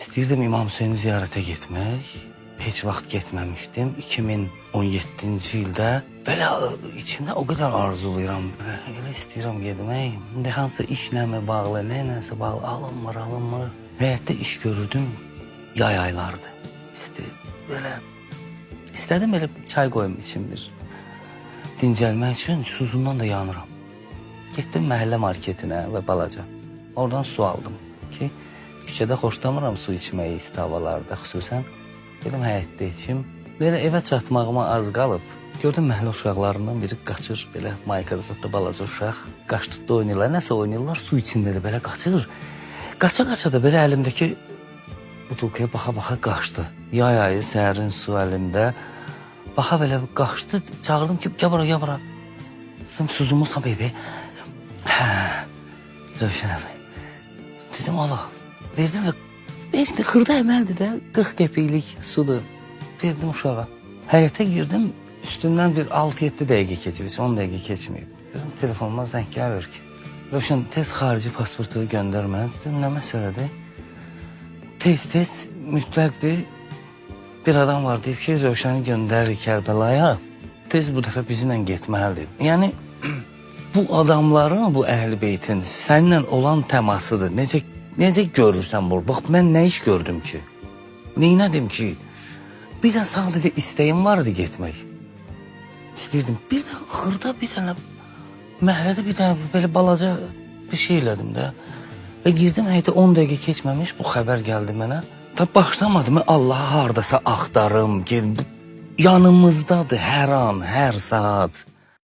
İstəyirdim İmam Hüseyni ziyarətə getmək. Heç vaxt getməmişdim. 2017-ci ildə belə içimdə o qədər arzulayıram. Elə istəyirəm getmək. İndi hansısa işlə bağlı, nəsə bağlı alınmır. Həyətdə iş görürdüm. Yay aylardı. İstədim elə çay qoyum içim bir. Dincəlmək üçün susuzluğundan da yanıram. Getdim məhəllə marketinə və balaca. Oradan su aldım ki, küçədə xoşlamıram su içməyi isti havalarda xüsusən. Dedim həyətdə içim. Belə evə çatmağıma az qalıb. Gördüm məhəllə uşaqlarından biri qaçır, belə maykada zətdə balaca uşaq. Qaç tutdu oynayırlar, nəsə oynayırlar, su içində də belə qaçır. Qaça-qaça da belə əlimdəki butulkaya baxa-baxa qaçdı. Yay ayı, sərin su əlimdə. Baxa belə qaçdı, çağırdım ki, gəl bura. Suzumu sab idi. Rövşən əmi. Dedim, Allah, verdim və beşli xırda əməldir də, 40 qəpiklik sudur. Verdim uşağa. Həyətə girdim, üstündən bir 6-7 dəqiqə keçib, 10 dəqiqə keçməyib. Gözüm telefonuma zəng gəlir ki, Rövşən, tez xarici pasportu göndər mənə. Dedim, nə məsələdir? Tez, mütləqdir. Bir adam var deyib ki, Rövşəni göndərir Kərbəlaya. Tez bu dəfə bizimlə getməlidir. Yəni, bu adamların, bu əhl-i beytin səninlə olan təmasıdır. Necə görürsən bu? Bax, mən nə iş gördüm ki? Neynədim ki? Bir də sadəcə istəyim vardı getmək. İstəyirdim. Bir də xırda bir dənə məhəllədə bir dənə belə balaca bir şey elədim də. Və girdim həyətə 10 dəqiqə keçməmiş bu xəbər gəldi mənə. Da başlamadım, Allah'a hardasa axtarım. Yanımızdadır hər an, hər saat.